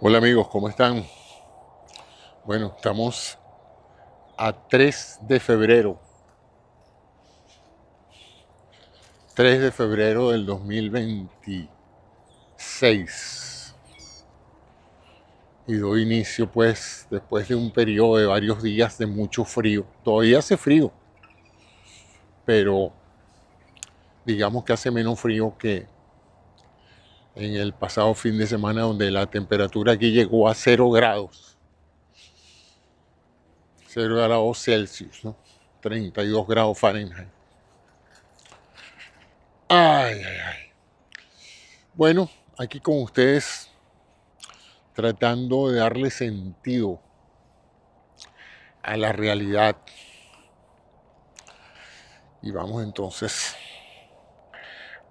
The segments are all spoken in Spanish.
Hola amigos, ¿cómo están? Bueno, estamos a 3 de febrero, 3 de febrero del 2026. Y doy inicio pues después de un periodo de varios días de mucho frío. Todavía hace frío, pero digamos que hace menos frío que en el pasado fin de semana donde la temperatura aquí llegó a 0 grados, 0 grados Celsius, ¿no? 32 grados Fahrenheit. Ay, ay, ay. Bueno, aquí con ustedes tratando de darle sentido a la realidad. Y vamos entonces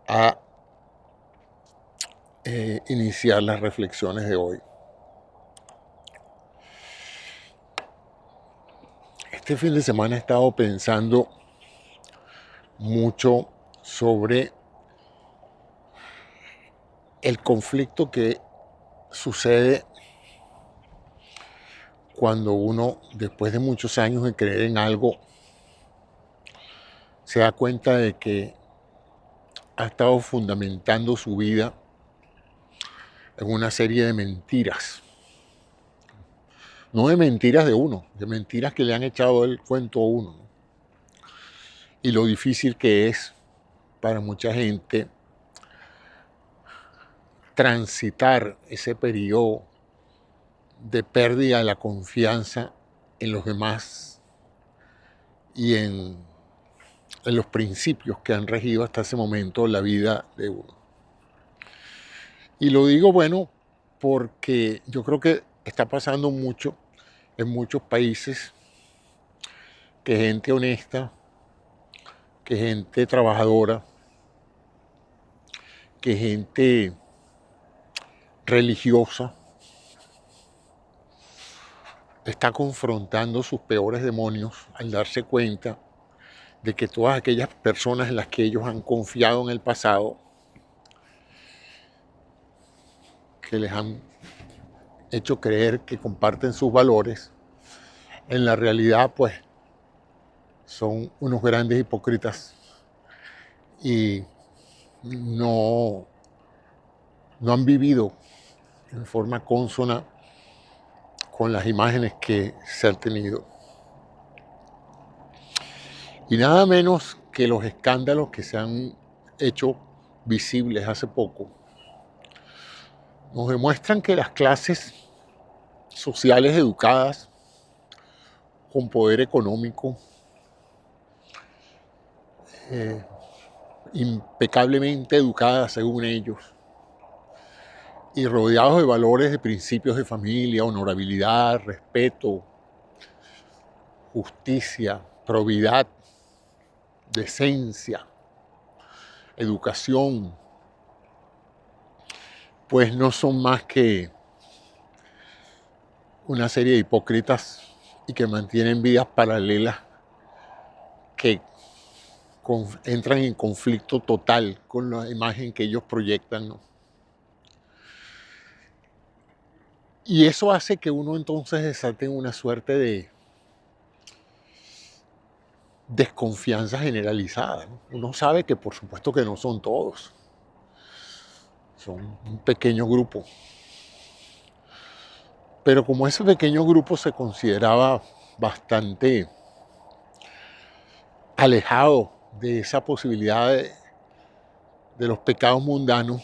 a iniciar las reflexiones de hoy. Este fin de semana he estado pensando mucho sobre el conflicto que sucede cuando uno, después de muchos años de creer en algo, se da cuenta de que ha estado fundamentando su vida en una serie de mentiras. No de mentiras de uno, de mentiras que le han echado el cuento a uno. Y lo difícil que es para mucha gente transitar ese periodo de pérdida de la confianza en los demás y en los principios que han regido hasta ese momento la vida de uno. Y lo digo, bueno, porque yo creo que está pasando mucho en muchos países que gente honesta, que gente trabajadora, que gente religiosa está confrontando sus peores demonios al darse cuenta de que todas aquellas personas en las que ellos han confiado en el pasado, que les han hecho creer que comparten sus valores, en la realidad pues son unos grandes hipócritas y no, no han vivido en forma consona con las imágenes que se han tenido. Y nada menos que los escándalos que se han hecho visibles hace poco nos demuestran que las clases sociales educadas, con poder económico, impecablemente educadas según ellos, y rodeados de valores, de principios de familia, honorabilidad, respeto, justicia, probidad, decencia, educación, pues no son más que una serie de hipócritas y que mantienen vidas paralelas que entran en conflicto total con la imagen que ellos proyectan, ¿no? Y eso hace que uno entonces desate una suerte de desconfianza generalizada, ¿no? Uno sabe que por supuesto que no son todos, son un pequeño grupo. Pero como ese pequeño grupo se consideraba bastante alejado de esa posibilidad de los pecados mundanos,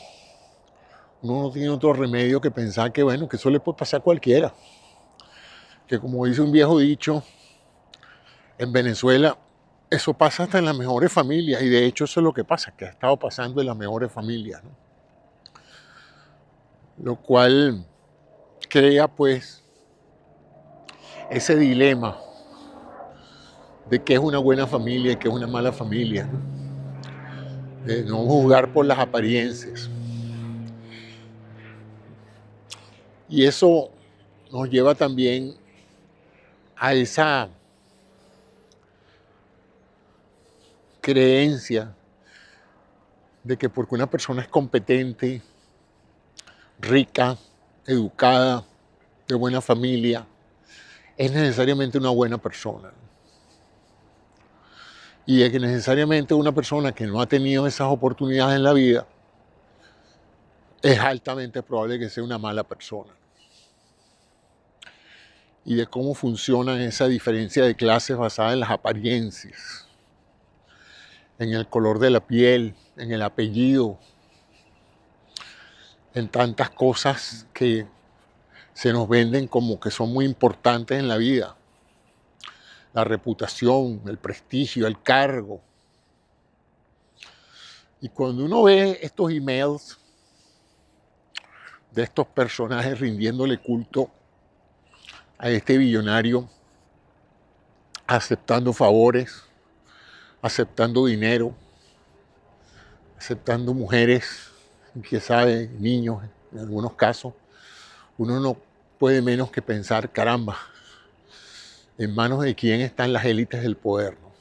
uno no tiene otro remedio que pensar que, bueno, que eso le puede pasar a cualquiera. Que como dice un viejo dicho, en Venezuela, eso pasa hasta en las mejores familias, y de hecho eso es lo que pasa, que ha estado pasando en las mejores familias, ¿no? Lo cual crea pues ese dilema de qué es una buena familia y qué es una mala familia, ¿no? De no juzgar por las apariencias. Y eso nos lleva también a esa creencia de que porque una persona es competente, rica, educada, de buena familia, es necesariamente una buena persona. Y de que necesariamente una persona que no ha tenido esas oportunidades en la vida es altamente probable que sea una mala persona. Y de cómo funciona esa diferencia de clases basada en las apariencias, en el color de la piel, en el apellido, en tantas cosas que se nos venden como que son muy importantes en la vida. La reputación, el prestigio, el cargo. Y cuando uno ve estos emails de estos personajes rindiéndole culto a este billonario, aceptando favores, aceptando dinero, aceptando mujeres, quién sabe, niños en algunos casos, uno no puede menos que pensar, caramba, en manos de quién están las élites del poder, ¿no?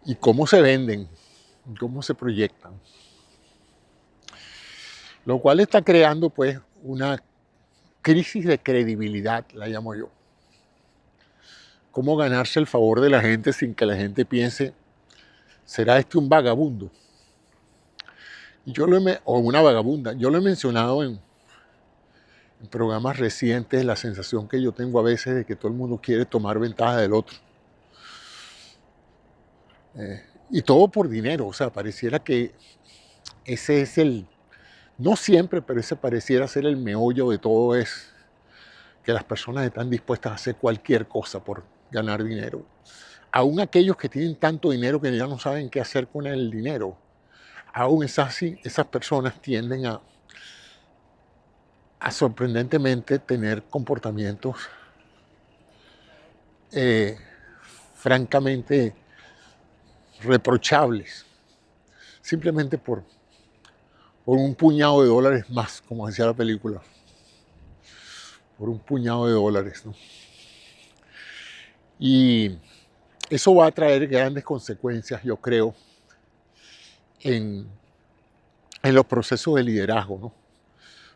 Y cómo se venden, cómo se proyectan. Lo cual está creando pues una crisis de credibilidad, la llamo yo. Cómo ganarse el favor de la gente sin que la gente piense, ¿será este un vagabundo? Y o una vagabunda. Yo lo he mencionado en programas recientes, la sensación que yo tengo a veces de que todo el mundo quiere tomar ventaja del otro. Y todo por dinero, o sea, pareciera que ese es no siempre, pero ese pareciera ser el meollo de todo, es que las personas están dispuestas a hacer cualquier cosa por ganar dinero. Aún aquellos que tienen tanto dinero que ya no saben qué hacer con el dinero, aún esas personas tienden a sorprendentemente tener comportamientos francamente reprochables, simplemente por un puñado de dólares más, como decía la película, por un puñado de dólares, ¿no? Y eso va a traer grandes consecuencias, yo creo, en los procesos de liderazgo, ¿no?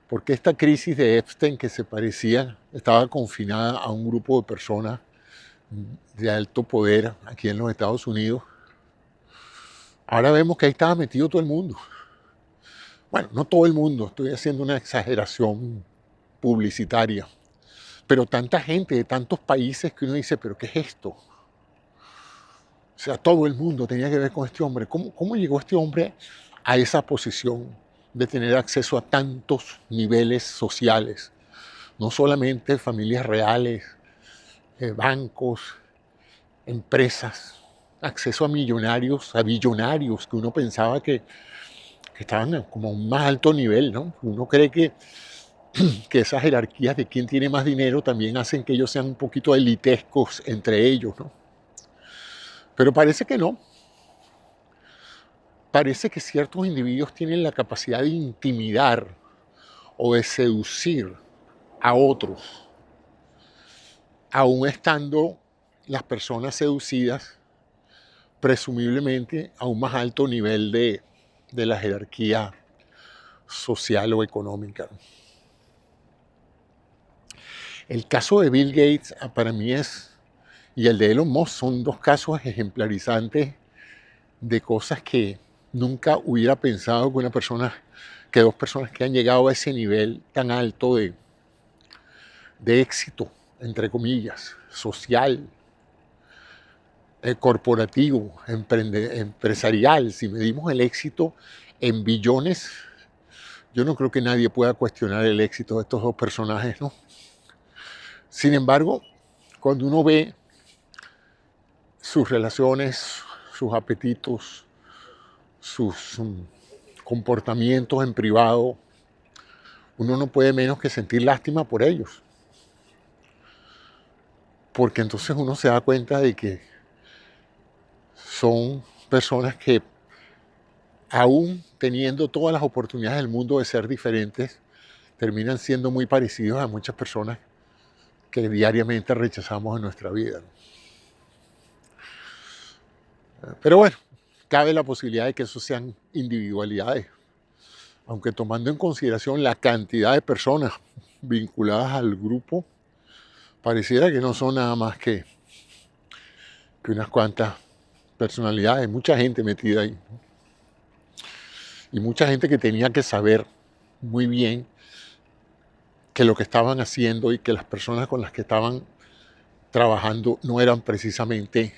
Porque esta crisis de Epstein, que se parecía, estaba confinada a un grupo de personas de alto poder aquí en los Estados Unidos, ahora vemos que ahí estaba metido todo el mundo. Bueno, no todo el mundo, estoy haciendo una exageración publicitaria, pero tanta gente de tantos países que uno dice, ¿pero qué es esto? O sea, todo el mundo tenía que ver con este hombre. ¿Cómo llegó este hombre a esa posición de tener acceso a tantos niveles sociales? No solamente familias reales, bancos, empresas, acceso a millonarios, a billonarios, que uno pensaba que estaban como a un más alto nivel, ¿no? Uno cree que esas jerarquías de quién tiene más dinero también hacen que ellos sean un poquito elitescos entre ellos, ¿no? Pero parece que no. Parece que ciertos individuos tienen la capacidad de intimidar o de seducir a otros, aún estando las personas seducidas presumiblemente a un más alto nivel de la jerarquía social o económica. El caso de Bill Gates para mí y el de Elon Musk son dos casos ejemplarizantes de cosas que nunca hubiera pensado que dos personas que han llegado a ese nivel tan alto de éxito, entre comillas, social, corporativo, empresarial, si medimos el éxito en billones, yo no creo que nadie pueda cuestionar el éxito de estos dos personajes, ¿no? Sin embargo, cuando uno ve sus relaciones, sus apetitos, sus comportamientos en privado, uno no puede menos que sentir lástima por ellos. Porque entonces uno se da cuenta de que son personas que, aún teniendo todas las oportunidades del mundo de ser diferentes, terminan siendo muy parecidos a muchas personas que diariamente rechazamos en nuestra vida, ¿no? Pero bueno, cabe la posibilidad de que eso sean individualidades. aunque tomando en consideración la cantidad de personas vinculadas al grupo, pareciera que no son nada más que unas cuantas personalidades, mucha gente metida ahí. Y mucha gente que tenía que saber muy bien que lo que estaban haciendo y que las personas con las que estaban trabajando no eran precisamente,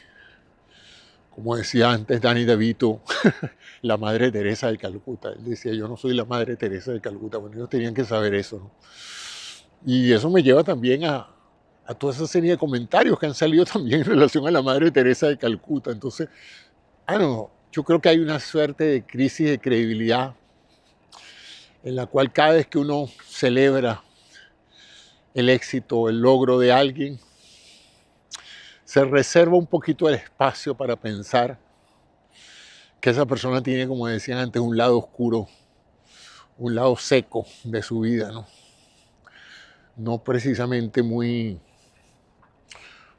como decía antes Danny DeVito, la Madre Teresa de Calcuta. Él decía, yo no soy la Madre Teresa de Calcuta. Bueno, ellos tenían que saber eso, ¿no? Y eso me lleva también a toda esa serie de comentarios que han salido también en relación a la Madre Teresa de Calcuta. Entonces, no, yo creo que hay una suerte de crisis de credibilidad en la cual cada vez que uno celebra el éxito, el logro de alguien, se reserva un poquito el espacio para pensar que esa persona tiene, como decían antes, un lado oscuro, un lado seco de su vida, ¿no? No precisamente muy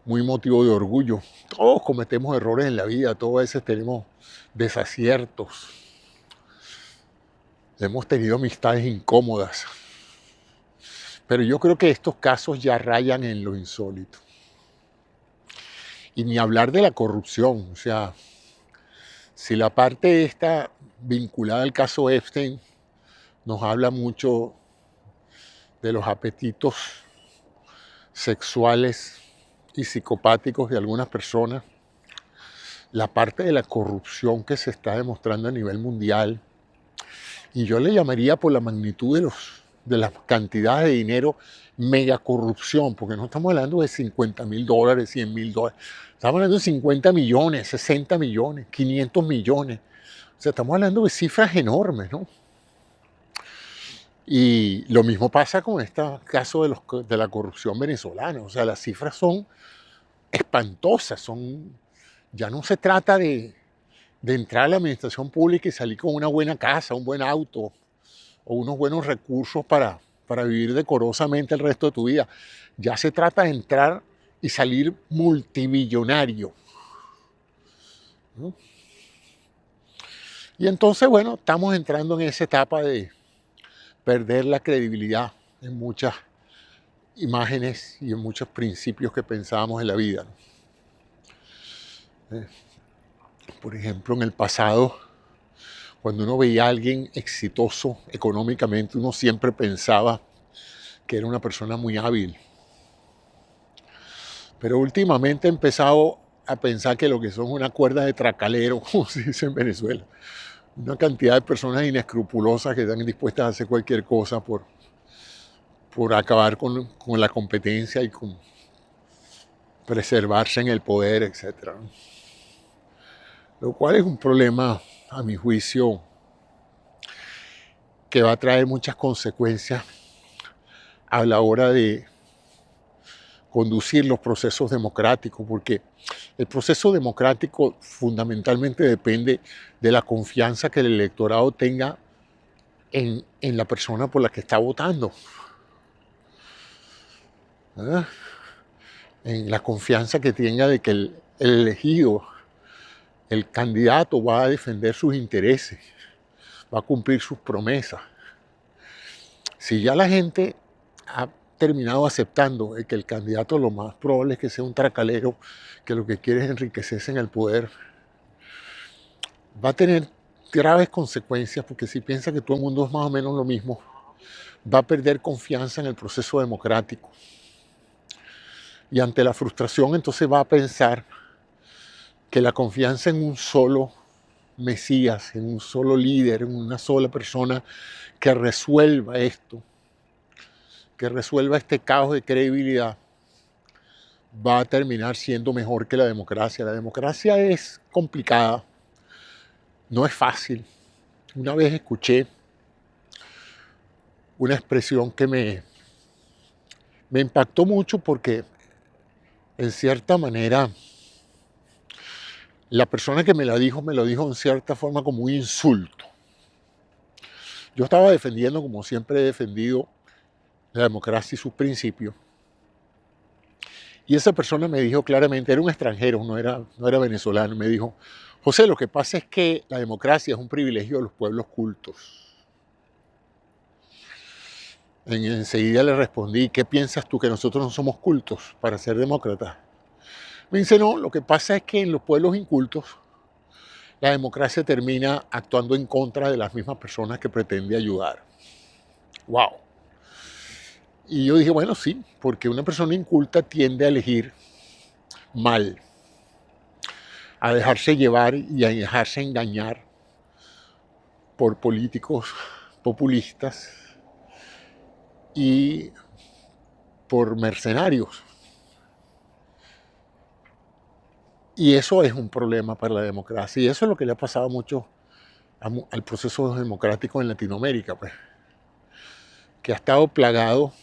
motivo de orgullo. Todos cometemos errores en la vida, todos a veces tenemos desaciertos. Hemos tenido amistades incómodas. Pero yo creo que estos casos ya rayan en lo insólito. Y ni hablar de la corrupción. O sea, si la parte esta vinculada al caso Epstein nos habla mucho de los apetitos sexuales y psicopáticos de algunas personas, la parte de la corrupción que se está demostrando a nivel mundial, y yo le llamaría por la magnitud de las cantidades de dinero mega corrupción, porque no estamos hablando de $50,000, $100,000, estamos hablando de 50 millones, 60 millones, 500 millones, o sea, estamos hablando de cifras enormes, ¿no? Y lo mismo pasa con este caso de la corrupción venezolana, o sea, las cifras son espantosas, ya no se trata de entrar a la administración pública y salir con una buena casa, un buen auto o unos buenos recursos para vivir decorosamente el resto de tu vida. Ya se trata de entrar y salir multimillonario, ¿no? Y entonces, bueno, estamos entrando en esa etapa de perder la credibilidad en muchas imágenes y en muchos principios que pensábamos en la vida, ¿no? Por ejemplo, en el pasado, cuando uno veía a alguien exitoso económicamente, uno siempre pensaba que era una persona muy hábil. Pero últimamente he empezado a pensar que lo que son una cuerda de tracalero, como se dice en Venezuela. Una cantidad de personas inescrupulosas que están dispuestas a hacer cualquier cosa por acabar con la competencia y con preservarse en el poder, etc. Lo cual es un problema, a mi juicio, que va a traer muchas consecuencias a la hora de conducir los procesos democráticos, porque el proceso democrático fundamentalmente depende de la confianza que el electorado tenga en la persona por la que está votando, ¿verdad? En la confianza que tenga de que el elegido, el candidato, va a defender sus intereses, va a cumplir sus promesas. Si ya la gente ha terminado aceptando que el candidato lo más probable es que sea un tracalero, que lo que quiere es enriquecerse en el poder, va a tener graves consecuencias, porque si piensa que todo el mundo es más o menos lo mismo, va a perder confianza en el proceso democrático. Y ante la frustración, entonces va a pensar que la confianza en un solo Mesías, en un solo líder, en una sola persona que resuelva esto, que resuelva este caos de credibilidad, va a terminar siendo mejor que la democracia. La democracia es complicada, no es fácil. Una vez escuché una expresión que me impactó mucho, porque en cierta manera la persona que me lo dijo en cierta forma como un insulto. Yo estaba defendiendo, como siempre he defendido, la democracia y sus principios. Y esa persona me dijo claramente, era un extranjero, no era venezolano, me dijo: José, lo que pasa es que la democracia es un privilegio de los pueblos cultos. Enseguida le respondí, ¿qué piensas tú, que nosotros no somos cultos para ser demócratas? Me dice, no, lo que pasa es que en los pueblos incultos la democracia termina actuando en contra de las mismas personas que pretende ayudar. ¡Wow! Y yo dije, bueno, sí, porque una persona inculta tiende a elegir mal, a dejarse llevar y a dejarse engañar por políticos populistas y por mercenarios. Y eso es un problema para la democracia. Y eso es lo que le ha pasado mucho al proceso democrático en Latinoamérica, pues, que ha estado plagado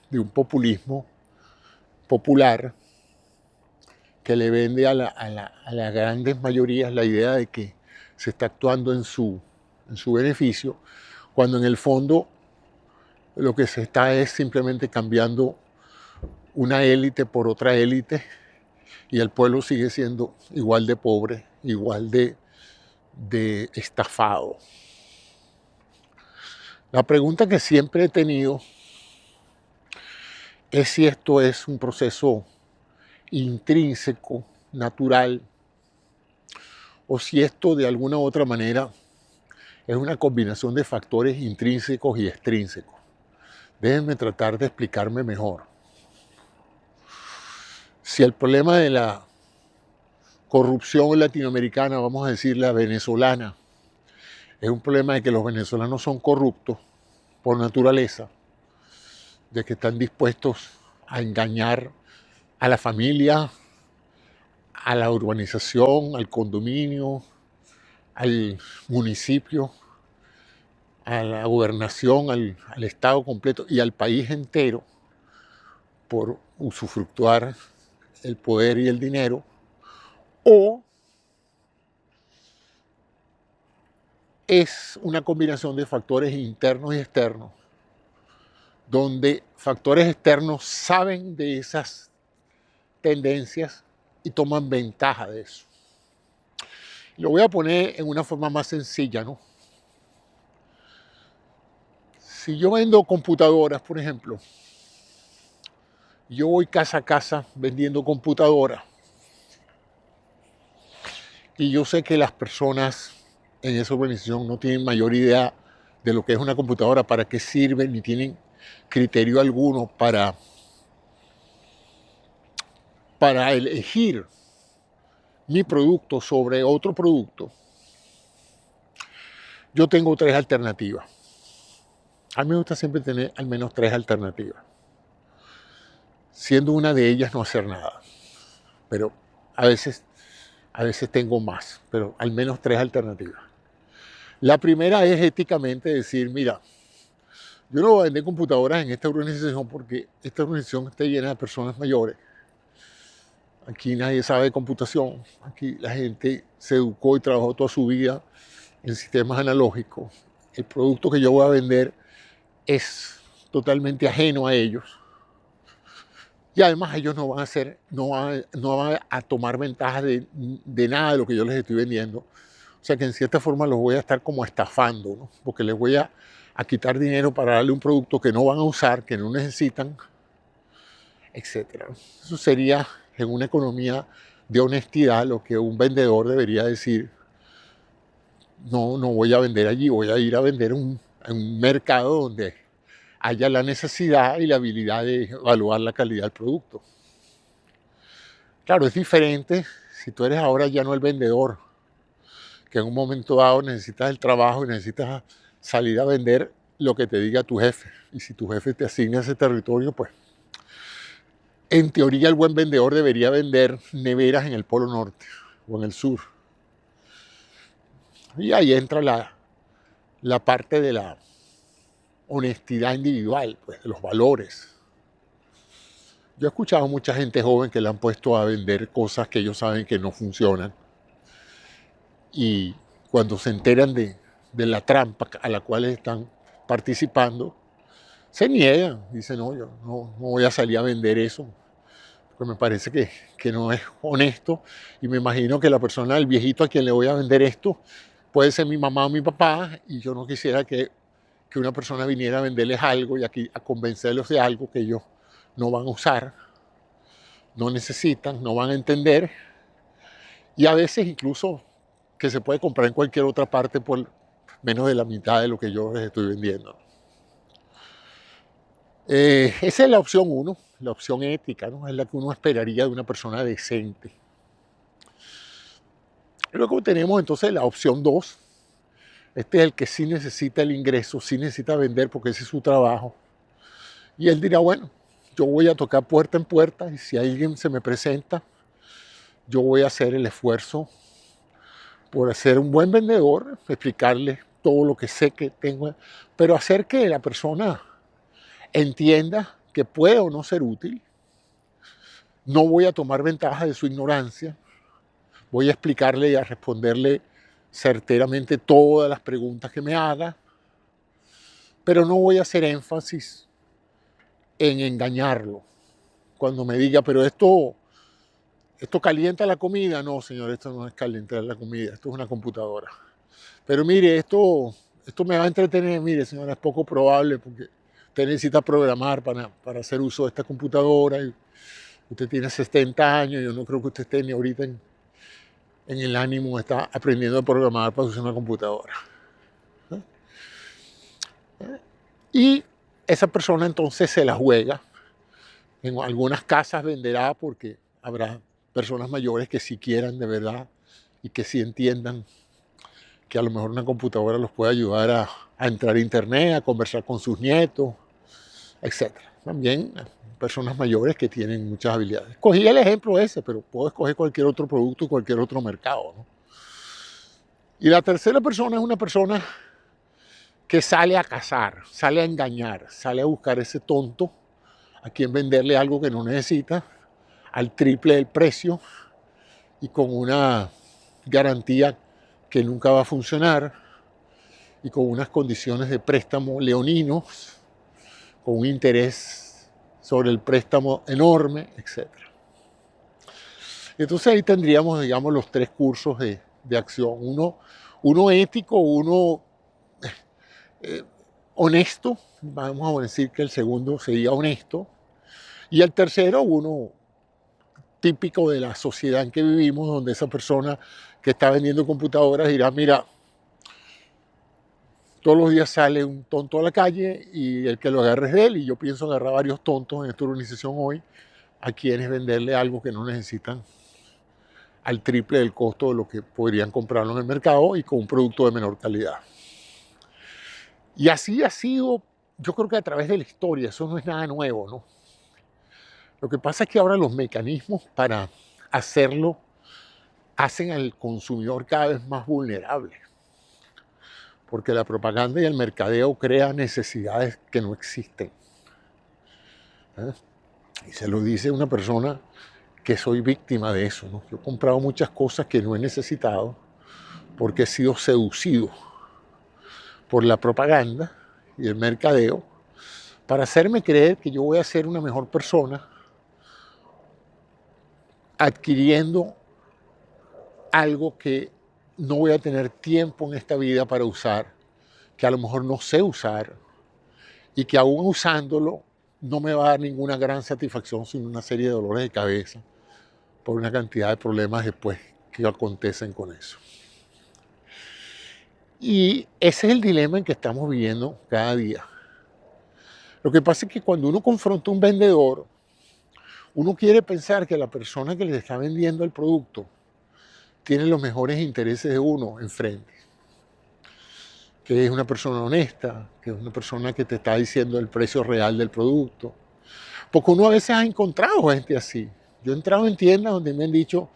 de un populismo popular que le vende a las grandes mayorías la idea de que se está actuando en su beneficio, cuando en el fondo lo que se está es simplemente cambiando una élite por otra élite y el pueblo sigue siendo igual de pobre, igual de estafado. La pregunta que siempre he tenido es si esto es un proceso intrínseco, natural, o si esto de alguna u otra manera es una combinación de factores intrínsecos y extrínsecos. Déjenme tratar de explicarme mejor. Si el problema de la corrupción latinoamericana, vamos a decir la venezolana, es un problema de que los venezolanos son corruptos por naturaleza, de que están dispuestos a engañar a la familia, a la urbanización, al condominio, al municipio, a la gobernación, al Estado completo y al país entero por usufructuar el poder y el dinero, o es una combinación de factores internos y externos, donde factores externos saben de esas tendencias y toman ventaja de eso. Lo voy a poner en una forma más sencilla, ¿no? Si yo vendo computadoras, por ejemplo, yo voy casa a casa vendiendo computadoras y yo sé que las personas en esa organización no tienen mayor idea de lo que es una computadora, para qué sirve, ni tienen criterio alguno para elegir mi producto sobre otro producto. Yo tengo tres alternativas. A mí me gusta siempre tener al menos tres alternativas, siendo una de ellas no hacer nada, pero a veces tengo más, pero al menos tres alternativas. La primera es éticamente decir, mira, yo no voy a vender computadoras en esta organización porque esta organización está llena de personas mayores. Aquí nadie sabe de computación, aquí la gente se educó y trabajó toda su vida en sistemas analógicos. El producto que yo voy a vender es totalmente ajeno a ellos. Y además ellos no van a tomar ventaja de nada de lo que yo les estoy vendiendo. O sea que en cierta forma los voy a estar como estafando, ¿no? Porque les voy a quitar dinero para darle un producto que no van a usar, que no necesitan, etc. Eso sería, en una economía de honestidad, lo que un vendedor debería decir: no voy a vender allí, voy a ir a vender en un mercado donde haya la necesidad y la habilidad de evaluar la calidad del producto. Claro, es diferente si tú eres ahora ya no el vendedor, que en un momento dado necesitas el trabajo y necesitas salir a vender lo que te diga tu jefe. Y si tu jefe te asigna ese territorio, pues en teoría el buen vendedor debería vender neveras en el Polo Norte o en el sur. Y ahí entra la parte de la honestidad individual, pues, de los valores. Yo he escuchado a mucha gente joven que le han puesto a vender cosas que ellos saben que no funcionan. Y cuando se enteran de la trampa a la cual están participando, se niegan. Dicen, no, yo no voy a salir a vender eso, porque me parece que no es honesto. Y me imagino que la persona, el viejito a quien le voy a vender esto, puede ser mi mamá o mi papá, y yo no quisiera que que una persona viniera a venderles algo y aquí a convencerlos de algo que ellos no van a usar, no necesitan, no van a entender, y a veces incluso que se puede comprar en cualquier otra parte por menos de la mitad de lo que yo les estoy vendiendo. Esa es la opción 1, la opción ética, ¿no? Es la que uno esperaría de una persona decente. Luego tenemos entonces la opción 2. Este es el que sí necesita el ingreso, sí necesita vender porque ese es su trabajo. Y él dirá, bueno, yo voy a tocar puerta en puerta y si alguien se me presenta, yo voy a hacer el esfuerzo por ser un buen vendedor, explicarle todo lo que sé que tengo, pero hacer que la persona entienda que puede o no ser útil. No voy a tomar ventaja de su ignorancia. Voy a explicarle y a responderle certeramente todas las preguntas que me haga, pero no voy a hacer énfasis en engañarlo. Cuando me diga, pero esto calienta la comida. No, señor, esto no es calentar la comida, esto es una computadora. Pero mire, esto me va a entretener. Mire, señora, es poco probable porque usted necesita programar para hacer uso de esta computadora. Y usted tiene 70 años, yo no creo que usted esté ni ahorita en el ánimo, está aprendiendo a programar para usar una computadora. Y esa persona entonces se la juega. En algunas casas venderá porque habrá personas mayores que sí quieran de verdad y que sí entiendan que a lo mejor una computadora los puede ayudar a entrar a internet, a conversar con sus nietos, etc. También personas mayores que tienen muchas habilidades. Escogí el ejemplo ese, pero puedo escoger cualquier otro producto, cualquier otro mercado, ¿no? Y la tercera persona es una persona que sale a cazar, sale a engañar, sale a buscar ese tonto a quien venderle algo que no necesita al triple del precio y con una garantía que nunca va a funcionar y con unas condiciones de préstamo leoninos, con un interés sobre el préstamo enorme, etc. Entonces ahí tendríamos, digamos, los 3 cursos de acción. Uno ético, uno honesto, vamos a decir que el segundo sería honesto, y el tercero, uno típico de la sociedad en que vivimos, donde esa persona que está vendiendo computadoras dirá, mira, todos los días sale un tonto a la calle y el que lo agarre es de él, y yo pienso agarrar varios tontos en esta organización hoy a quienes venderle algo que no necesitan al triple del costo de lo que podrían comprarlo en el mercado y con un producto de menor calidad. Y así ha sido, yo creo que a través de la historia, eso no es nada nuevo, ¿no? Lo que pasa es que ahora los mecanismos para hacerlo hacen al consumidor cada vez más vulnerable, porque la propaganda y el mercadeo crean necesidades que no existen. Y se lo dice una persona que soy víctima de eso, ¿no? Yo he comprado muchas cosas que no he necesitado porque he sido seducido por la propaganda y el mercadeo para hacerme creer que yo voy a ser una mejor persona adquiriendo algo que no voy a tener tiempo en esta vida para usar, que a lo mejor no sé usar y que aún usándolo no me va a dar ninguna gran satisfacción, sino una serie de dolores de cabeza por una cantidad de problemas después que acontecen con eso. Y ese es el dilema en que estamos viviendo cada día. Lo que pasa es que cuando uno confronta a un vendedor, uno quiere pensar que la persona que le está vendiendo el producto tiene los mejores intereses de uno enfrente, que es una persona honesta, que es una persona que te está diciendo el precio real del producto. Porque uno a veces ha encontrado gente así. Yo he entrado en tiendas donde me han dicho,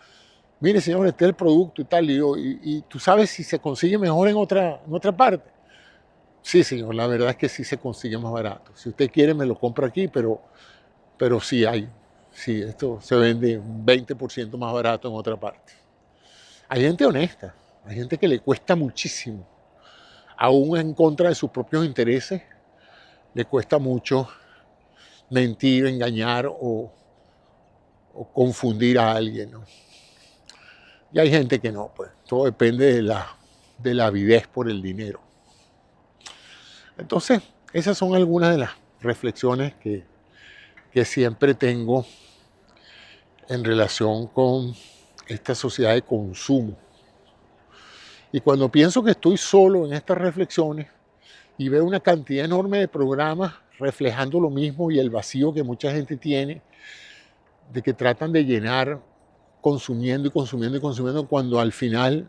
mire señor, este es el producto y tal, y tú sabes si se consigue mejor en otra parte. Sí, señor, la verdad es que sí se consigue más barato. Si usted quiere me lo compra aquí, pero sí hay. Sí, esto se vende un 20% más barato en otra parte. Hay gente honesta, hay gente que le cuesta muchísimo, aún en contra de sus propios intereses, le cuesta mucho mentir, engañar o confundir a alguien, ¿no? Y hay gente que no, pues todo depende de la avidez por el dinero. Entonces, esas son algunas de las reflexiones que siempre tengo en relación con esta sociedad de consumo. Y cuando pienso que estoy solo en estas reflexiones y veo una cantidad enorme de programas reflejando lo mismo y el vacío que mucha gente tiene, de que tratan de llenar consumiendo y consumiendo y consumiendo, cuando al final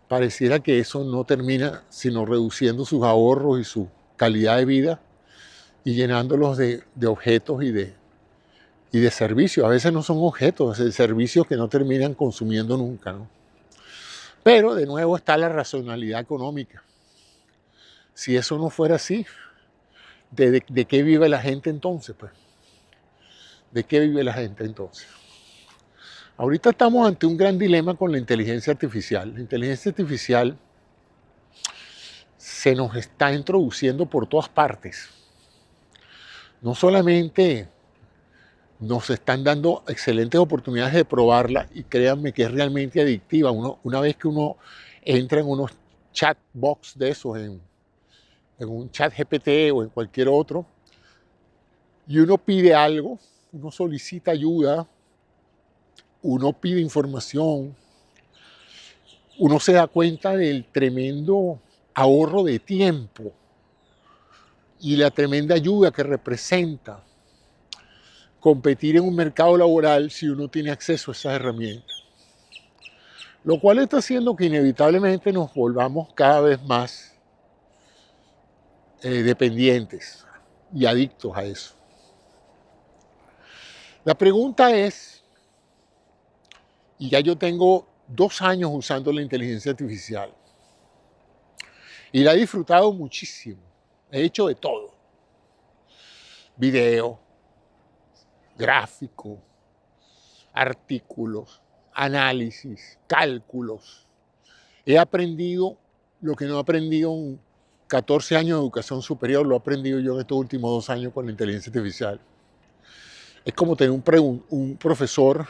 pareciera que eso no termina sino reduciendo sus ahorros y su calidad de vida y llenándolos de objetos y de servicios. A veces no son objetos, es servicios que no terminan consumiendo nunca, ¿no? Pero de nuevo está la racionalidad económica. Si eso no fuera así, ¿de qué vive la gente entonces? Pues? ¿De qué vive la gente entonces? Ahorita estamos ante un gran dilema con la inteligencia artificial. La inteligencia artificial se nos está introduciendo por todas partes. No solamente nos están dando excelentes oportunidades de probarla, y créanme que es realmente adictiva. Una vez que uno entra en unos chat box de esos, en un chat GPT o en cualquier otro, y uno pide algo, uno solicita ayuda, uno pide información, uno se da cuenta del tremendo ahorro de tiempo y la tremenda ayuda que representa competir en un mercado laboral si uno tiene acceso a esas herramientas. Lo cual está haciendo que inevitablemente nos volvamos cada vez más dependientes y adictos a eso. La pregunta es, y ya yo tengo 2 años usando la inteligencia artificial y la he disfrutado muchísimo. He hecho de todo: video, gráfico, artículos, análisis, cálculos. He aprendido lo que no he aprendido en 14 años de educación superior, lo he aprendido yo en estos últimos 2 años con la inteligencia artificial. Es como tener un profesor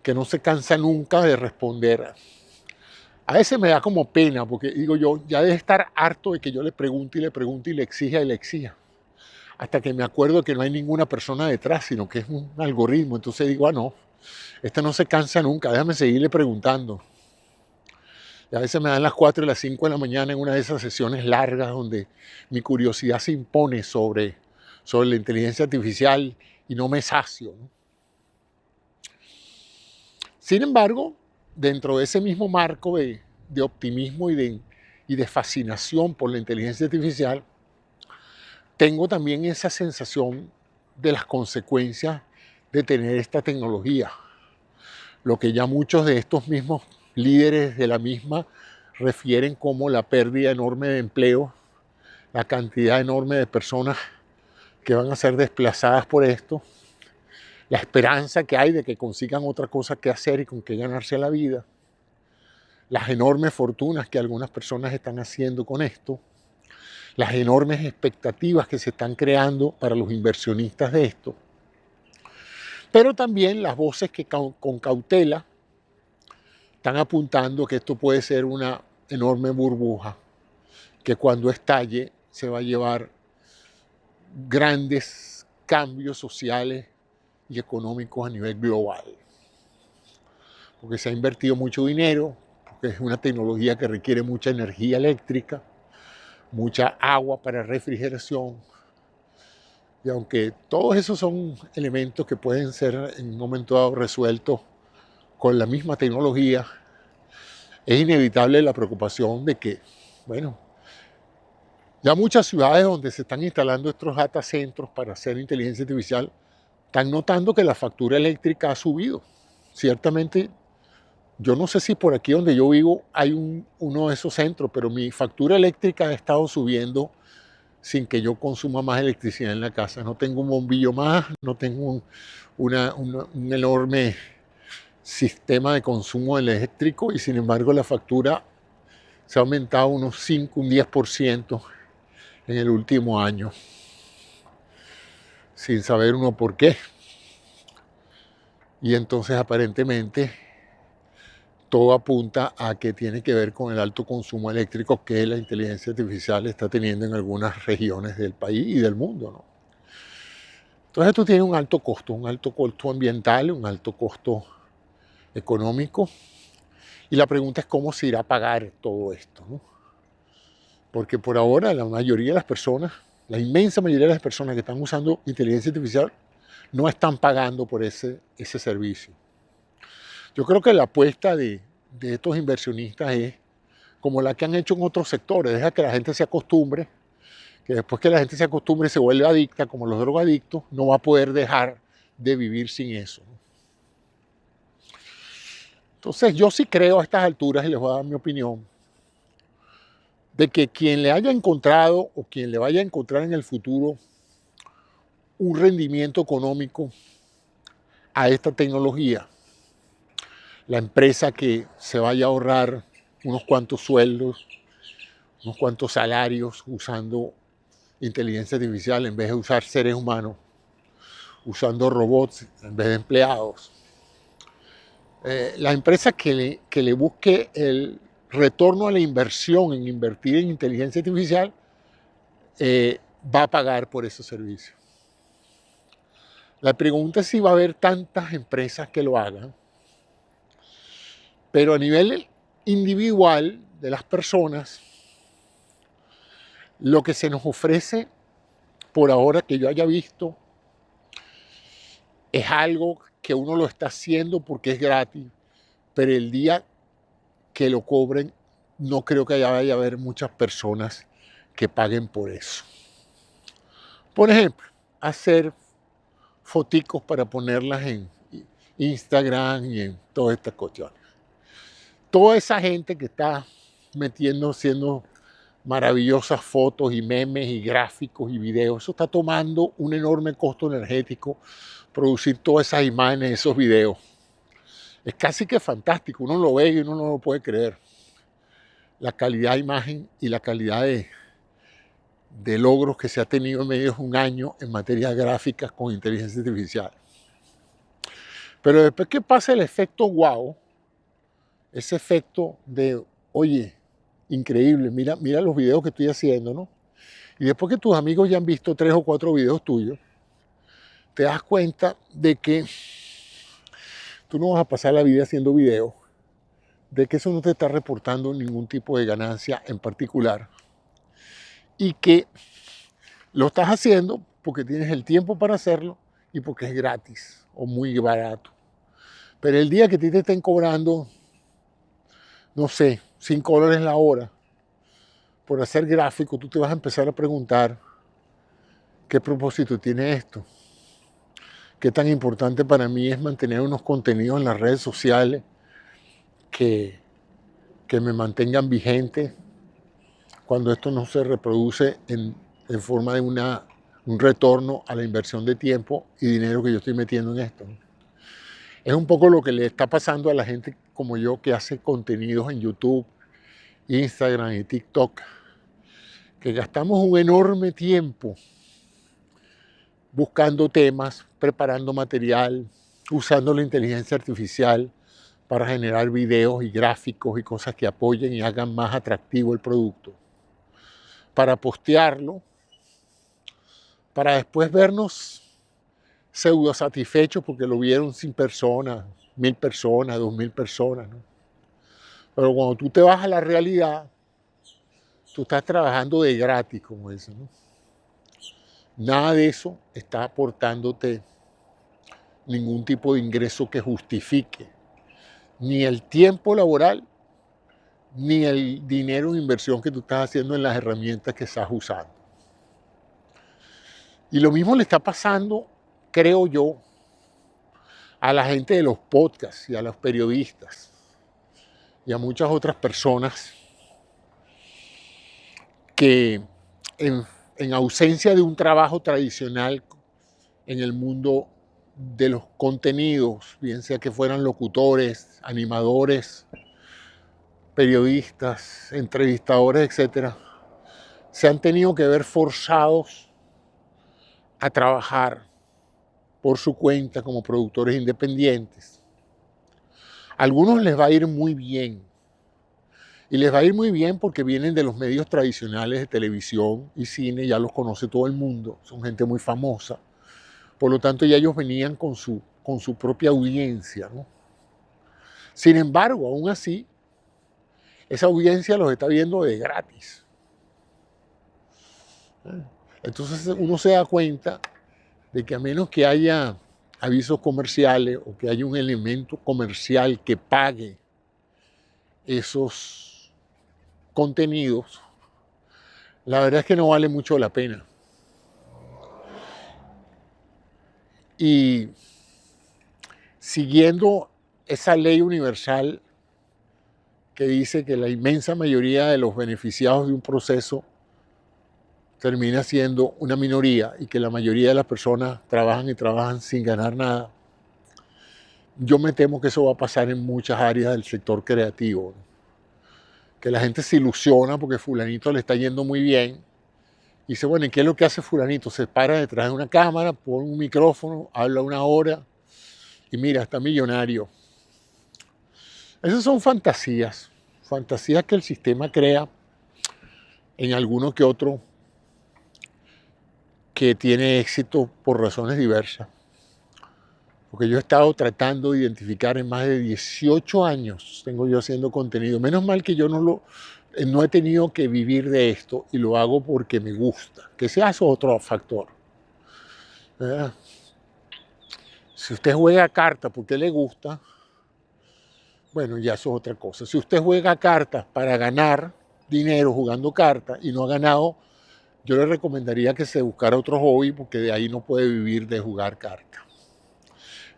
que no se cansa nunca de responder. A veces me da como pena, porque digo yo, ya debe estar harto de que yo le pregunte y le pregunte y le exija y le exija, hasta que me acuerdo que no hay ninguna persona detrás, sino que es un algoritmo. Entonces digo, no, este no se cansa nunca, déjame seguirle preguntando. Y a veces me dan las 4 y las 5 de la mañana en una de esas sesiones largas donde mi curiosidad se impone sobre la inteligencia artificial y no me sacio, ¿no? Sin embargo, dentro de ese mismo marco de optimismo y de fascinación por la inteligencia artificial, tengo también esa sensación de las consecuencias de tener esta tecnología. Lo que ya muchos de estos mismos líderes de la misma refieren como la pérdida enorme de empleo, la cantidad enorme de personas que van a ser desplazadas por esto, la esperanza que hay de que consigan otra cosa que hacer y con qué ganarse la vida, las enormes fortunas que algunas personas están haciendo con esto, las enormes expectativas que se están creando para los inversionistas de esto, pero también las voces que con cautela están apuntando que esto puede ser una enorme burbuja que cuando estalle se va a llevar grandes cambios sociales y económicos a nivel global. Porque se ha invertido mucho dinero, porque es una tecnología que requiere mucha energía eléctrica, mucha agua para refrigeración. Y aunque todos esos son elementos que pueden ser en un momento dado resueltos con la misma tecnología, es inevitable la preocupación de que, bueno, ya muchas ciudades donde se están instalando estos data centros para hacer inteligencia artificial están notando que la factura eléctrica ha subido. Ciertamente, yo no sé si por aquí donde yo vivo hay uno de esos centros, pero mi factura eléctrica ha estado subiendo sin que yo consuma más electricidad en la casa. No tengo un bombillo más, no tengo un enorme sistema de consumo eléctrico, y sin embargo la factura se ha aumentado un 10% en el último año, sin saber uno por qué. Y entonces aparentemente todo apunta a que tiene que ver con el alto consumo eléctrico que la inteligencia artificial está teniendo en algunas regiones del país y del mundo, ¿no? Entonces esto tiene un alto costo ambiental, un alto costo económico, y la pregunta es cómo se irá a pagar todo esto, ¿no? Porque por ahora la mayoría de las personas, la inmensa mayoría de las personas que están usando inteligencia artificial no están pagando por ese servicio. Yo creo que la apuesta de estos inversionistas es como la que han hecho en otros sectores, deja que la gente se acostumbre, que después que la gente se acostumbre y se vuelve adicta, como los drogadictos, no va a poder dejar de vivir sin eso. Entonces yo sí creo a estas alturas, y les voy a dar mi opinión, de que quien le haya encontrado o quien le vaya a encontrar en el futuro un rendimiento económico a esta tecnología, la empresa que se vaya a ahorrar unos cuantos sueldos, unos cuantos salarios usando inteligencia artificial en vez de usar seres humanos, usando robots en vez de empleados. La empresa que le busque el retorno a la inversión en invertir en inteligencia artificial va a pagar por ese servicio. La pregunta es si va a haber tantas empresas que lo hagan, pero a nivel individual de las personas, lo que se nos ofrece por ahora que yo haya visto es algo que uno lo está haciendo porque es gratis, pero el día que lo cobren no creo que vaya a haber muchas personas que paguen por eso. Por ejemplo, hacer foticos para ponerlas en Instagram y en todas estas cuestiones. Toda esa gente que está haciendo maravillosas fotos y memes y gráficos y videos, eso está tomando un enorme costo energético producir todas esas imágenes, esos videos. Es casi que fantástico, uno lo ve y uno no lo puede creer. La calidad de imagen y la calidad de logros que se ha tenido en medio de un año en materia gráficas con inteligencia artificial. Pero después que pasa el efecto wow, ese efecto de, oye, increíble, mira los videos que estoy haciendo, ¿no? Y después que tus amigos ya han visto 3 o 4 videos tuyos, te das cuenta de que tú no vas a pasar la vida haciendo videos, de que eso no te está reportando ningún tipo de ganancia en particular y que lo estás haciendo porque tienes el tiempo para hacerlo y porque es gratis o muy barato. Pero el día que a ti te estén cobrando, no sé, $5 la hora por hacer gráfico, tú te vas a empezar a preguntar qué propósito tiene esto. Qué tan importante para mí es mantener unos contenidos en las redes sociales que me mantengan vigente cuando esto no se reproduce en forma de un retorno a la inversión de tiempo y dinero que yo estoy metiendo en esto. Es un poco lo que le está pasando a la gente como yo que hace contenidos en YouTube, Instagram y TikTok, que gastamos un enorme tiempo buscando temas, preparando material, usando la inteligencia artificial para generar videos y gráficos y cosas que apoyen y hagan más atractivo el producto, para postearlo, para después vernos pseudo satisfechos porque lo vieron 100 personas, 1000 personas, 2000 personas, ¿no? Pero cuando tú te vas a la realidad, tú estás trabajando de gratis, como dicen, ¿no? Nada de eso está aportándote ningún tipo de ingreso que justifique ni el tiempo laboral, ni el dinero de inversión que tú estás haciendo en las herramientas que estás usando. Y lo mismo le está pasando, creo yo, a la gente de los podcasts y a los periodistas y a muchas otras personas que en ausencia de un trabajo tradicional en el mundo de los contenidos, bien sea que fueran locutores, animadores, periodistas, entrevistadores, etcétera, se han tenido que ver forzados a trabajar por su cuenta como productores independientes, algunos les va a ir muy bien. Y les va a ir muy bien porque vienen de los medios tradicionales de televisión y cine, ya los conoce todo el mundo, son gente muy famosa. Por lo tanto, ya ellos venían con su propia audiencia, ¿no? Sin embargo, aún así, esa audiencia los está viendo de gratis. Entonces uno se da cuenta de que a menos que haya avisos comerciales o que haya un elemento comercial que pague esos contenidos, la verdad es que no vale mucho la pena. Y siguiendo esa ley universal que dice que la inmensa mayoría de los beneficiados de un proceso termina siendo una minoría y que la mayoría de las personas trabajan y trabajan sin ganar nada, yo me temo que eso va a pasar en muchas áreas del sector creativo, ¿no? Que la gente se ilusiona porque fulanito le está yendo muy bien y dice, bueno, ¿y qué es lo que hace fulanito? Se para detrás de una cámara, pone un micrófono, habla una hora y mira, está millonario. Esas son fantasías, fantasías que el sistema crea en alguno que otro que tiene éxito por razones diversas. Porque yo he estado tratando de identificar en más de 18 años, tengo yo haciendo contenido. Menos mal que yo no he tenido que vivir de esto y lo hago porque me gusta, que ese es otro factor. ¿Verdad? Si usted juega cartas porque le gusta, bueno, ya eso es otra cosa. Si usted juega cartas para ganar dinero jugando cartas y no ha ganado, yo le recomendaría que se buscara otro hobby porque de ahí no puede vivir de jugar cartas.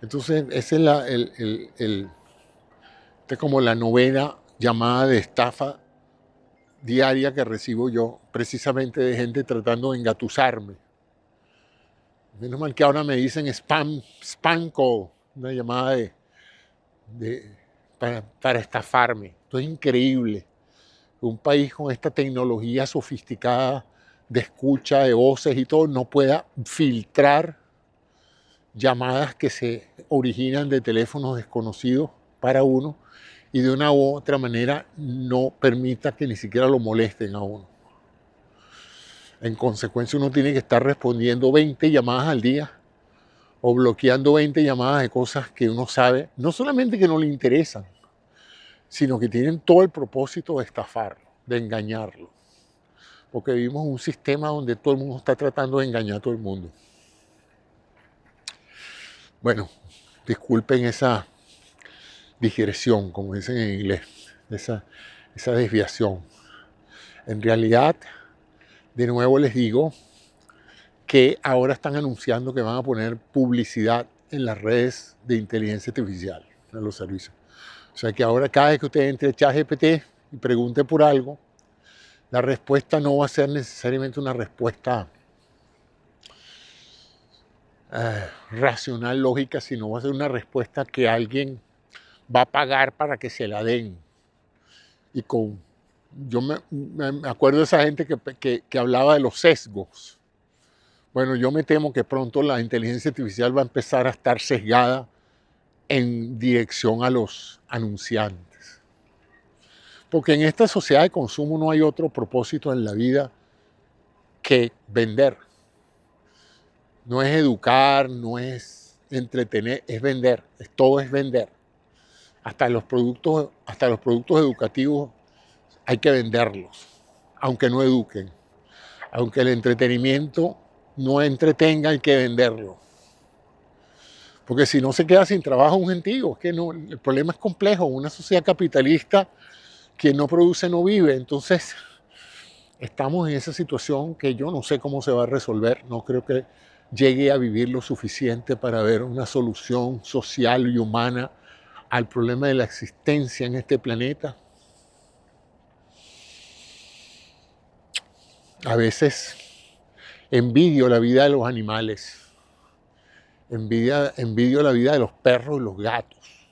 Entonces, esa es como la novena llamada de estafa diaria que recibo yo, precisamente de gente tratando de engatusarme. Menos mal que ahora me dicen spam call, una llamada para estafarme. Esto es increíble. Un país con esta tecnología sofisticada de escucha de voces y todo no pueda filtrar llamadas que se originan de teléfonos desconocidos para uno y de una u otra manera no permita que ni siquiera lo molesten a uno. En consecuencia, uno tiene que estar respondiendo 20 llamadas al día o bloqueando 20 llamadas de cosas que uno sabe, no solamente que no le interesan, sino que tienen todo el propósito de estafarlo, de engañarlo. Porque vivimos en un sistema donde todo el mundo está tratando de engañar a todo el mundo. Bueno, disculpen esa digresión, como dicen en inglés, esa desviación. En realidad, de nuevo les digo que ahora están anunciando que van a poner publicidad en las redes de inteligencia artificial, en los servicios. O sea que ahora cada vez que usted entre a ChatGPT y pregunte por algo, la respuesta no va a ser necesariamente una respuesta racional, lógica, sino va a ser una respuesta que alguien va a pagar para que se la den. Y yo me acuerdo de esa gente que hablaba de los sesgos. Bueno, yo me temo que pronto la inteligencia artificial va a empezar a estar sesgada en dirección a los anunciantes. Porque en esta sociedad de consumo no hay otro propósito en la vida que vender. No es educar, no es entretener, es vender. Todo es vender. Hasta los productos educativos hay que venderlos, aunque no eduquen. Aunque el entretenimiento no entretenga, hay que venderlo. Porque si no se queda sin trabajo un gentío. Es que no, el problema es complejo. Una sociedad capitalista, quien no produce no vive. Entonces, estamos en esa situación que yo no sé cómo se va a resolver. No creo que llegue a vivir lo suficiente para ver una solución social y humana al problema de la existencia en este planeta. A veces envidio la vida de los animales. Envidio la vida de los perros y los gatos,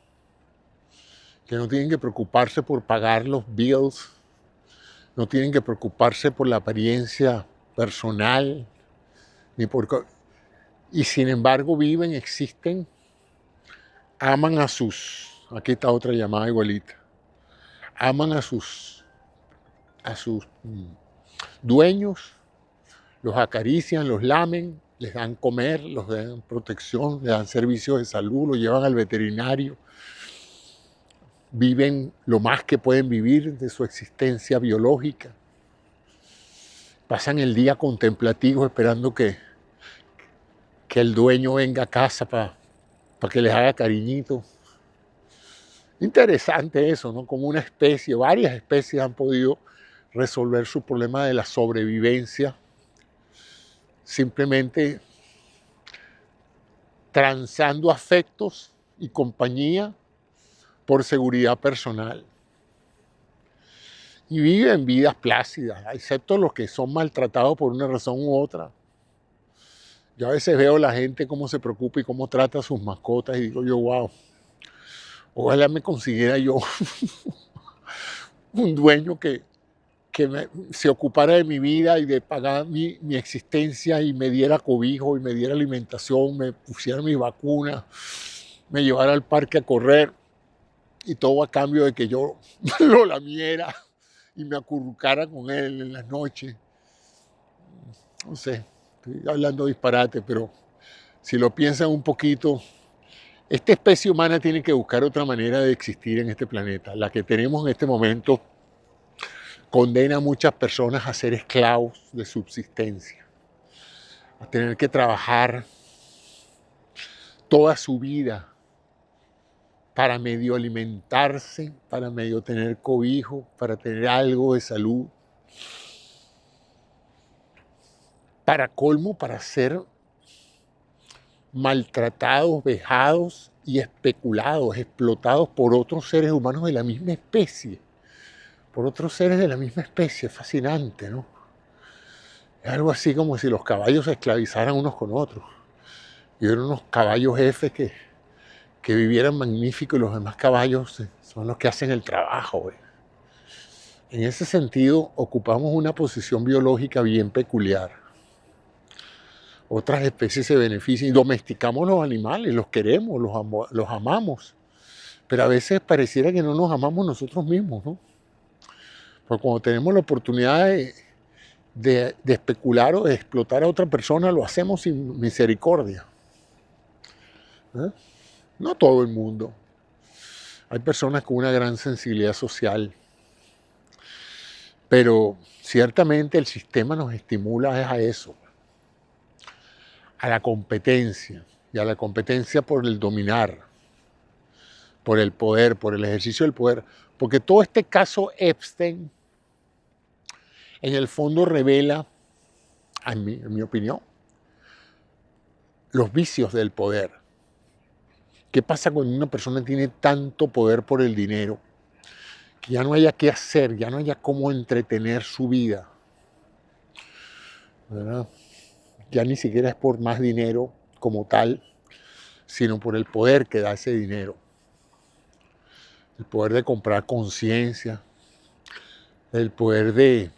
que no tienen que preocuparse por pagar los bills, no tienen que preocuparse por la apariencia personal, y sin embargo viven, existen, aman a sus Aquí está otra llamada igualita. Aman a sus dueños, los acarician, los lamen, les dan comer, los dan protección, les dan servicios de salud, los llevan al veterinario, viven lo más que pueden vivir de su existencia biológica, pasan el día contemplativos esperando que el dueño venga a casa para que les haga cariñito. Interesante eso, ¿no? Como una especie, varias especies han podido resolver su problema de la sobrevivencia simplemente transando afectos y compañía por seguridad personal. Y viven vidas plácidas, excepto los que son maltratados por una razón u otra. Yo a veces veo a la gente cómo se preocupa y cómo trata a sus mascotas y digo yo, wow, ojalá me consiguiera yo un dueño que se ocupara de mi vida y de pagar mi existencia y me diera cobijo y me diera alimentación, me pusiera mi vacuna, me llevara al parque a correr y todo a cambio de que yo lo lamiera y me acurrucara con él en las noches. No sé, estoy hablando disparate, pero si lo piensan un poquito, esta especie humana tiene que buscar otra manera de existir en este planeta. La que tenemos en este momento condena a muchas personas a ser esclavos de subsistencia, a tener que trabajar toda su vida para medio alimentarse, para medio tener cobijo, para tener algo de salud. Para colmo, para ser maltratados, vejados y especulados, explotados por otros seres humanos de la misma especie. Por otros seres de la misma especie. Es fascinante, ¿no? Es algo así como si los caballos se esclavizaran unos con otros. Y eran unos caballos jefes que vivieran magníficos y los demás caballos son los que hacen el trabajo, ¿ve? En ese sentido, ocupamos una posición biológica bien peculiar. Otras especies se benefician y domesticamos los animales, los queremos, los amamos. Pero a veces pareciera que no nos amamos nosotros mismos, ¿no? Porque cuando tenemos la oportunidad de especular o de explotar a otra persona, lo hacemos sin misericordia. ¿Eh? No todo el mundo. Hay personas con una gran sensibilidad social. Pero ciertamente el sistema nos estimula a eso, a la competencia, y a la competencia por el dominar, por el poder, por el ejercicio del poder. Porque todo este caso Epstein, en el fondo revela, en mi opinión, los vicios del poder. ¿Qué pasa cuando una persona tiene tanto poder por el dinero que ya no haya qué hacer, ya no haya cómo entretener su vida? ¿Verdad? Ya ni siquiera es por más dinero como tal, sino por el poder que da ese dinero. El poder de comprar conciencia, el poder de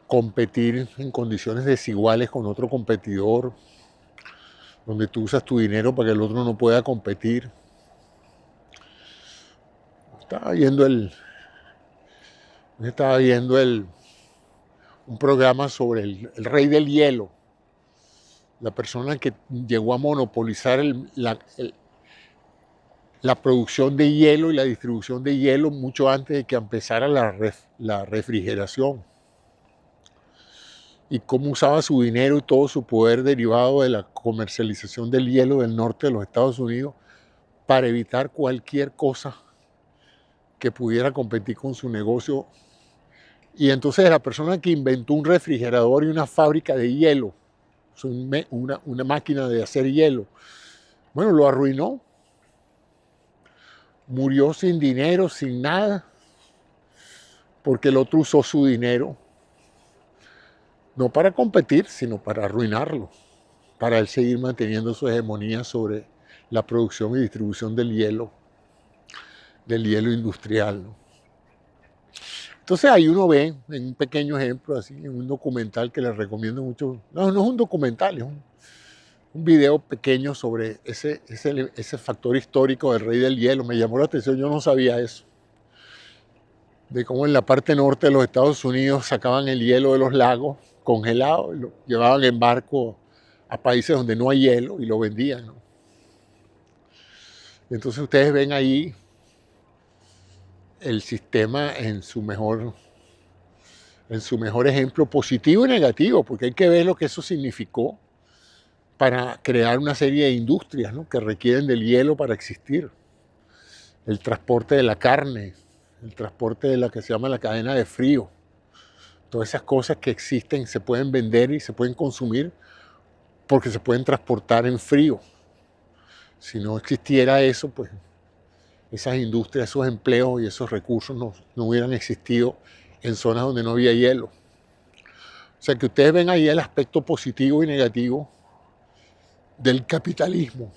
competir en condiciones desiguales con otro competidor, donde tú usas tu dinero para que el otro no pueda competir. Estaba viendo un programa sobre el rey del hielo, la persona que llegó a monopolizar la producción de hielo y la distribución de hielo mucho antes de que empezara la refrigeración. Y cómo usaba su dinero y todo su poder derivado de la comercialización del hielo del norte de los Estados Unidos para evitar cualquier cosa que pudiera competir con su negocio. Y entonces la persona que inventó un refrigerador y una fábrica de hielo, una máquina de hacer hielo, bueno, lo arruinó. Murió sin dinero, sin nada, porque el otro usó su dinero, no para competir, sino para arruinarlo, para él seguir manteniendo su hegemonía sobre la producción y distribución del hielo industrial, ¿no? Entonces ahí uno ve, en un pequeño ejemplo, así, en un documental que les recomiendo mucho, no es un documental, un video pequeño sobre ese factor histórico del Rey del Hielo. Me llamó la atención, yo no sabía eso. De cómo en la parte norte de los Estados Unidos sacaban el hielo de los lagos congelado y lo llevaban en barco a países donde no hay hielo y lo vendían, ¿no? Entonces ustedes ven ahí el sistema en su mejor ejemplo, positivo y negativo, porque hay que ver lo que eso significó para crear una serie de industrias, ¿no?, que requieren del hielo para existir. El transporte de la carne, el transporte de la que se llama la cadena de frío. Todas esas cosas que existen se pueden vender y se pueden consumir porque se pueden transportar en frío. Si no existiera eso, pues esas industrias, esos empleos y esos recursos no hubieran existido en zonas donde no había hielo. O sea que ustedes ven ahí el aspecto positivo y negativo del capitalismo.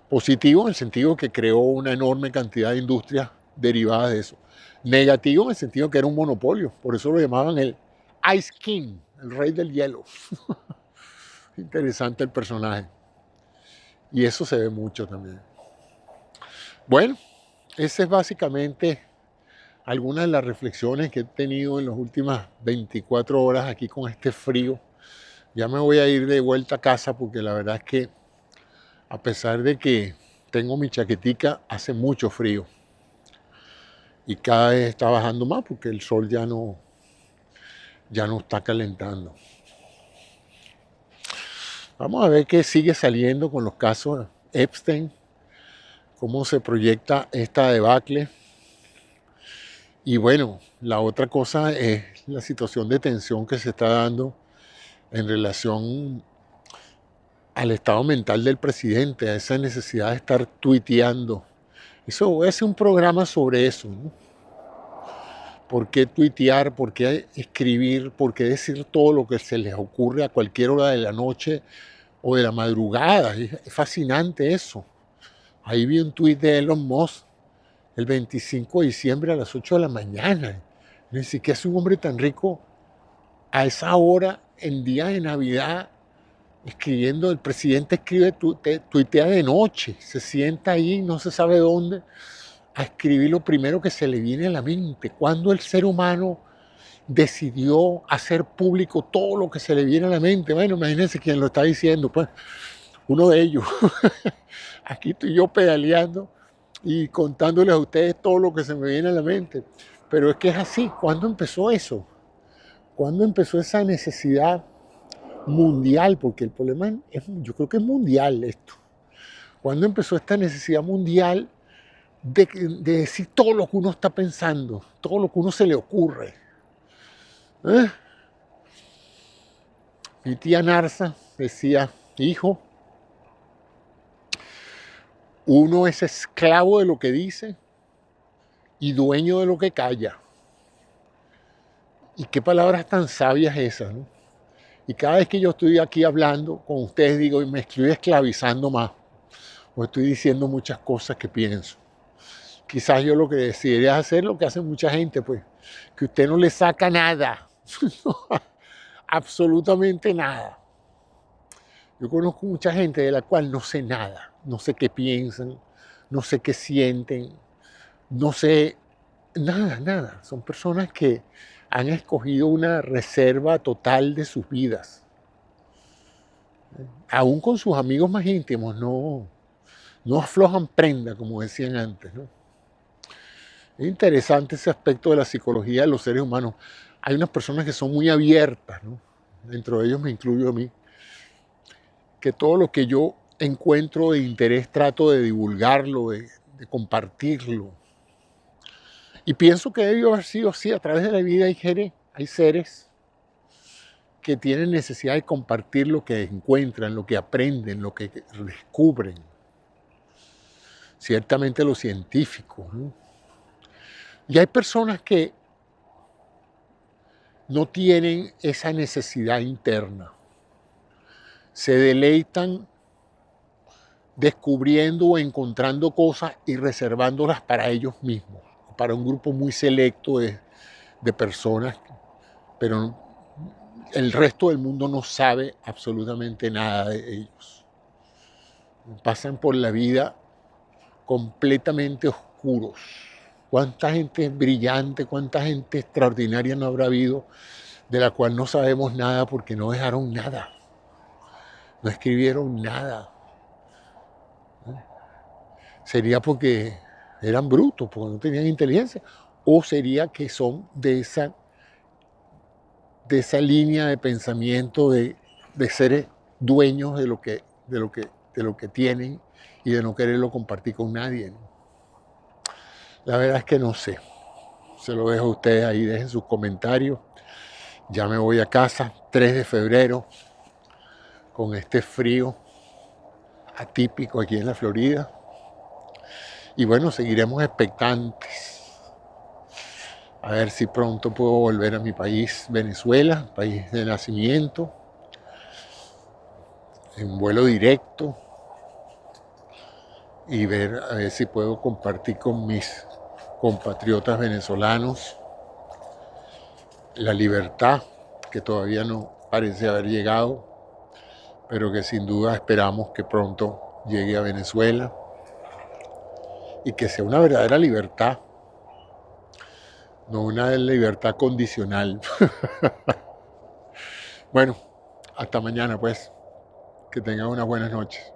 Positivo en el sentido que creó una enorme cantidad de industrias derivadas de eso. Negativo en el sentido que era un monopolio. Por eso lo llamaban el Ice King, el rey del hielo. Interesante el personaje. Y eso se ve mucho también. Bueno, esa es básicamente algunas de las reflexiones que he tenido en las últimas 24 horas aquí con este frío. Ya me voy a ir de vuelta a casa porque la verdad es que a pesar de que tengo mi chaquetica, hace mucho frío. Y cada vez está bajando más porque el sol ya no está calentando. Vamos a ver qué sigue saliendo con los casos Epstein, cómo se proyecta esta debacle. Y bueno, la otra cosa es la situación de tensión que se está dando en relación al estado mental del presidente, a esa necesidad de estar tuiteando. Eso voy a hacer un programa sobre eso, ¿no? ¿Por qué tuitear? ¿Por qué escribir? ¿Por qué decir todo lo que se les ocurre a cualquier hora de la noche o de la madrugada? Es fascinante eso. Ahí vi un tuit de Elon Musk el 25 de diciembre a las 8 de la mañana. Ni siquiera es un hombre tan rico a esa hora, en día de Navidad, escribiendo. El presidente escribe, tuitea de noche, se sienta ahí, no se sabe dónde, a escribir lo primero que se le viene a la mente. Cuando el ser humano decidió hacer público todo lo que se le viene a la mente. Bueno, imagínense quién lo está diciendo, pues uno de ellos. Aquí estoy yo pedaleando y contándoles a ustedes todo lo que se me viene a la mente. Pero es que es así. ¿Cuándo empezó eso? ¿Cuándo empezó esa necesidad mundial? Porque el problema yo creo que es mundial esto. ¿Cuándo empezó esta necesidad mundial de decir todo lo que uno está pensando, todo lo que uno se le ocurre? Mi tía Narza decía, hijo, uno es esclavo de lo que dice y dueño de lo que calla. Y qué palabras tan sabias esas, ¿no? Y cada vez que yo estoy aquí hablando con ustedes, digo, me estoy esclavizando más, o estoy diciendo muchas cosas que pienso. Quizás yo lo que decidiría hacer lo que hace mucha gente, pues, que usted no le saca nada, absolutamente nada. Yo conozco mucha gente de la cual no sé nada, no sé qué piensan, no sé qué sienten, no sé nada. Son personas que han escogido una reserva total de sus vidas. Aún con sus amigos más íntimos no aflojan prenda, como decían antes, ¿no? Es interesante ese aspecto de la psicología de los seres humanos. Hay unas personas que son muy abiertas, ¿no? Dentro de ellos me incluyo a mí, que todo lo que yo encuentro de interés trato de divulgarlo, de compartirlo. Y pienso que debió haber sido así. A través de la vida hay seres que tienen necesidad de compartir lo que encuentran, lo que aprenden, lo que descubren. Ciertamente los científicos, ¿no? Y hay personas que no tienen esa necesidad interna. Se deleitan descubriendo o encontrando cosas y reservándolas para ellos mismos, para un grupo muy selecto de personas, pero el resto del mundo no sabe absolutamente nada de ellos. Pasan por la vida completamente oscuros. ¿Cuánta gente brillante, cuánta gente extraordinaria no habrá habido de la cual no sabemos nada porque no dejaron nada? No escribieron nada. ¿Sería porque eran brutos, porque no tenían inteligencia? ¿O sería que son de esa línea de pensamiento de ser dueños de lo que tienen y de no quererlo compartir con nadie? La verdad es que no sé. Se lo dejo a ustedes ahí, dejen sus comentarios. Ya me voy a casa, 3 de febrero, con este frío atípico aquí en la Florida. Y bueno, seguiremos expectantes. A ver si pronto puedo volver a mi país, Venezuela, país de nacimiento, en vuelo directo, y ver a ver si puedo compartir con mis compatriotas venezolanos la libertad que todavía no parece haber llegado, pero que sin duda esperamos que pronto llegue a Venezuela y que sea una verdadera libertad, no una libertad condicional. Bueno, hasta mañana pues, que tengan unas buenas noches.